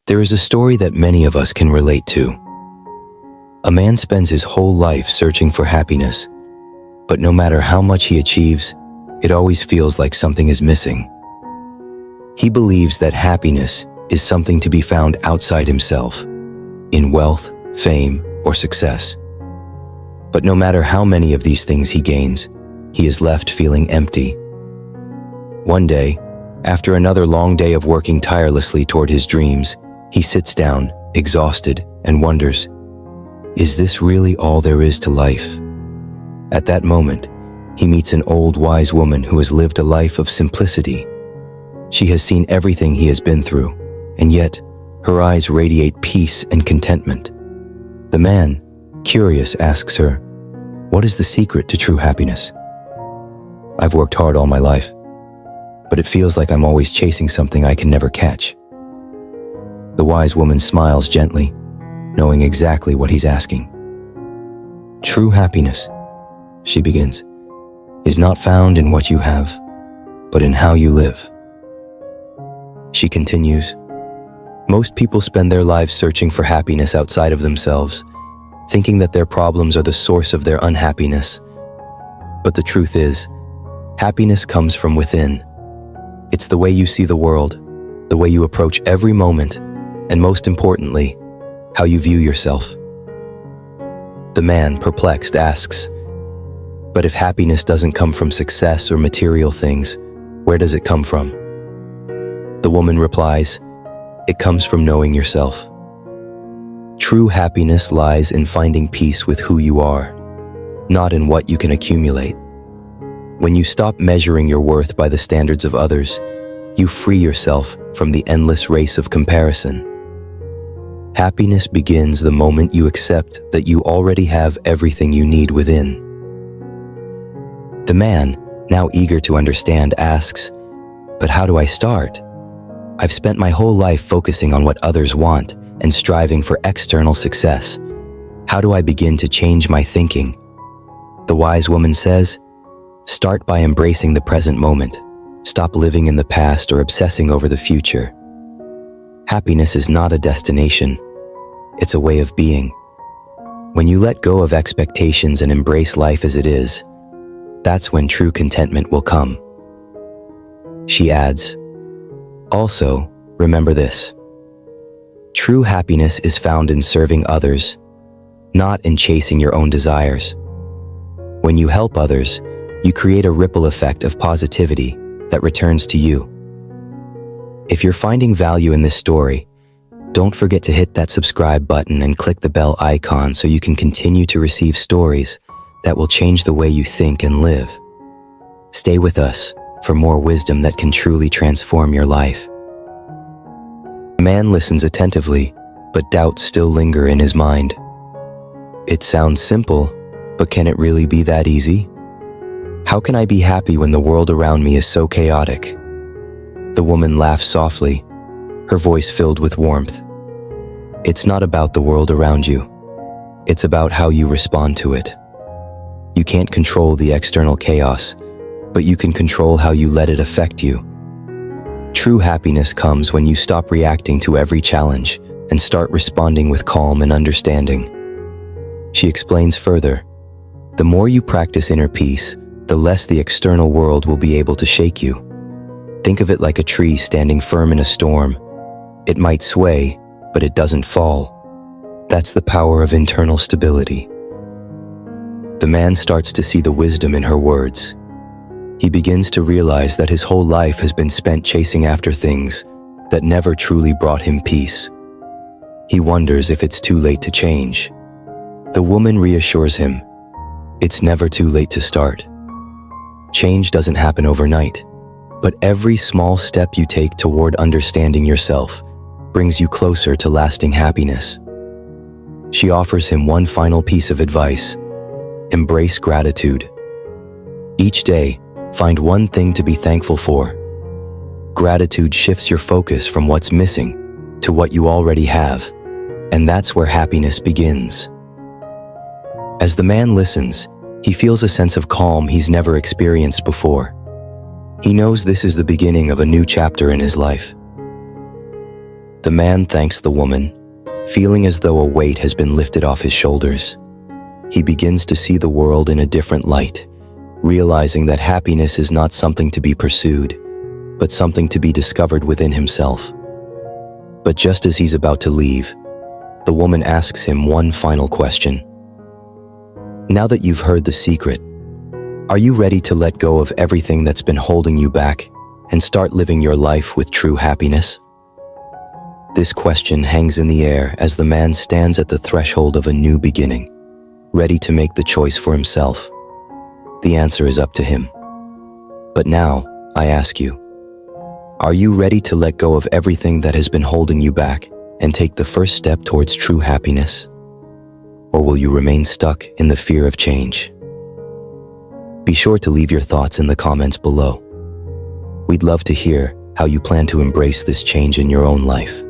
There is a story that many of us can relate to. A man spends his whole life searching for happiness, but no matter how much he achieves, it always feels like something is missing. He believes that happiness is something to be found outside himself, in wealth, fame, or success. But no matter how many of these things he gains, he is left feeling empty. One day, after another long day of working tirelessly toward his dreams, he sits down, exhausted, and wonders, is this really all there is to life? At that moment, he meets an old wise woman who has lived a life of simplicity. She has seen everything he has been through, and yet her eyes radiate peace and contentment. The man, curious, asks her, "What is the secret to true happiness?" "I've worked hard all my life, but it feels like I'm always chasing something I can never catch." The wise woman smiles gently, knowing exactly what he's asking. "True happiness," she begins, "is not found in what you have, but in how you live." She continues, "Most people spend their lives searching for happiness outside of themselves, thinking that their problems are the source of their unhappiness. But the truth is, happiness comes from within. It's the way you see the world, the way you approach every moment, and most importantly, how you view yourself." The man, perplexed, asks, "But if happiness doesn't come from success or material things, where does it come from?" The woman replies, "It comes from knowing yourself. True happiness lies in finding peace with who you are, not in what you can accumulate. When you stop measuring your worth by the standards of others, you free yourself from the endless race of comparison. Happiness begins the moment you accept that you already have everything you need within." The man, now eager to understand, asks, "But how do I start? I've spent my whole life focusing on what others want and striving for external success. How do I begin to change my thinking?" The wise woman says, "Start by embracing the present moment. Stop living in the past or obsessing over the future. Happiness is not a destination. It's a way of being. When you let go of expectations and embrace life as it is, that's when true contentment will come." She adds, "Also, remember this. True happiness is found in serving others, not in chasing your own desires. When you help others, you create a ripple effect of positivity that returns to you." If you're finding value in this story, don't forget to hit that subscribe button and click the bell icon so you can continue to receive stories that will change the way you think and live. Stay with us for more wisdom that can truly transform your life. The man listens attentively, but doubts still linger in his mind. It sounds simple, but can it really be that easy? How can I be happy when the world around me is so chaotic? The woman laughs softly, her voice filled with warmth. It's not about the world around you. It's about how you respond to it. You can't control the external chaos, but you can control how you let it affect you. True happiness comes when you stop reacting to every challenge and start responding with calm and understanding. She explains further, the more you practice inner peace, the less the external world will be able to shake you. Think of it like a tree standing firm in a storm. It might sway, but it doesn't fall. That's the power of internal stability. The man starts to see the wisdom in her words. He begins to realize that his whole life has been spent chasing after things that never truly brought him peace. He wonders if it's too late to change. The woman reassures him, it's never too late to start. Change doesn't happen overnight, but every small step you take toward understanding yourself brings you closer to lasting happiness. She offers him one final piece of advice: embrace gratitude. Each day, find one thing to be thankful for. Gratitude shifts your focus from what's missing to what you already have, and that's where happiness begins. As the man listens, he feels a sense of calm he's never experienced before. He knows this is the beginning of a new chapter in his life. The man thanks the woman, feeling as though a weight has been lifted off his shoulders. He begins to see the world in a different light, realizing that happiness is not something to be pursued, but something to be discovered within himself. But just as he's about to leave, the woman asks him one final question. Now that you've heard the secret, are you ready to let go of everything that's been holding you back and start living your life with true happiness? This question hangs in the air as the man stands at the threshold of a new beginning, ready to make the choice for himself. The answer is up to him. But now, I ask you, are you ready to let go of everything that has been holding you back and take the first step towards true happiness? Or will you remain stuck in the fear of change? Be sure to leave your thoughts in the comments below. We'd love to hear how you plan to embrace this change in your own life.